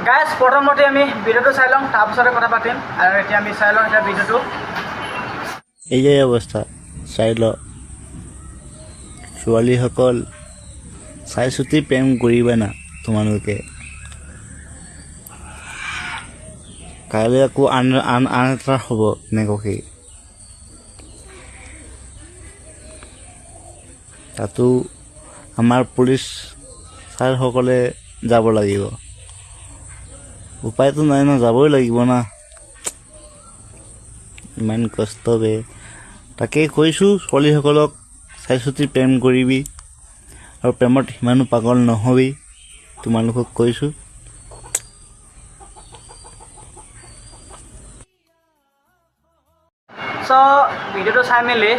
Guys প্ৰথমতে আমি ভিডিঅ'টো চাই লওঁ, তাৰপিছতে কথা পাতিম। আৰু এতিয়া আমি চাই লওঁ এতিয়া ভিডিঅ'টো। এই যে অৱস্থা চাই ল, ছোৱালীসকল চাই চিতি প্ৰেম কৰিবা না তোমালোকে। কাইলৈ আকৌ আন এটা হ'ব এনেকুৱাকৈ। তাতো আমাৰ পুলিচ ছাৰসকলে যাব লাগিব, উপায়তো নাই ন, যাবই লাগিব না। ইমান কষ্ট বে, তাকেই কৈছোঁ ছোৱালীসকলক চাই চিতি প্ৰেম কৰিবি আৰু প্ৰেমত সিমানো পাগল নহবি, তোমালোকক কৈছোঁ। চ' ভিডিঅ'টো চাই মেলি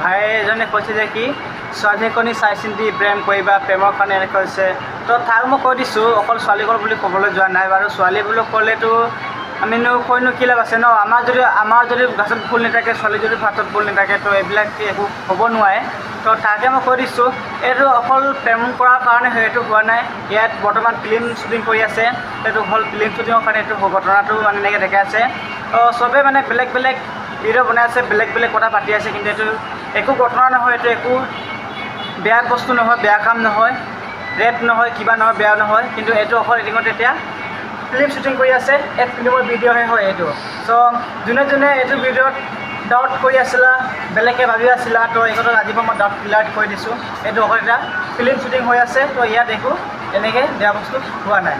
ভাই এজনে কৈছে যে কি ছোৱালীজনী চাই চিন্তি প্ৰেম কৰিবা, প্ৰেমৰ কাৰণে এনেকৈ হৈছে। তো তাক মই কৈ দিছোঁ অকল ছোৱালীসকল বুলি ক'বলৈ যোৱা নাই বাৰু। ছোৱালী বুলি ক'লেতো আমিনো কৈনো কি লাভ আছে ন। আমাৰ যদি গাছত ফুল নাথাকে, ছোৱালী যদি ভাতত ফুল নাথাকে, তো এইবিলাক একো হ'ব নোৱাৰে। তো তাকে মই কৈ দিছোঁ এইটো অকল প্ৰেম কৰাৰ কাৰণে সেইটো হোৱা নাই। ইয়াত বৰ্তমান ফিল্ম শ্বুটিং কৰি আছে, সেইটো হ'ল ফিল্ম শ্বুটিঙৰ কাৰণে এইটো ঘটনাটো মানে এনেকৈ দেখাই আছে। চবেই মানে বেলেগ বেলেগ ভিডিঅ' বনাই আছে, বেলেগ বেলেগ কথা পাতি আছে, কিন্তু এইটো একো ঘটনা নহয়, এইটো একো বেয়া বস্তু নহয়, বেয়া কাম নহয়, ৰেপ নহয়, কিবা নহয়, বেয়া নহয়। কিন্তু এইটো অকল এডিঙত এতিয়া ফিল্ম শ্বুটিং কৰি আছে, এক ফিল্মৰ ভিডিঅ'হে হয় এইটো। চ' যোনে যোনে এইটো ভিডিঅ'ত ডাউট কৰি আছিলা, বেলেগকৈ ভাবি আছিলা, তো এইটো ৰাতিপুৱা মই ডাউট ক্লিয়াৰ কৰি দিছোঁ। এইটো অকল এটা ফিল্ম শ্বুটিং হৈ আছে, তো ইয়াত একো এনেকৈ বেয়া বস্তু হোৱা নাই।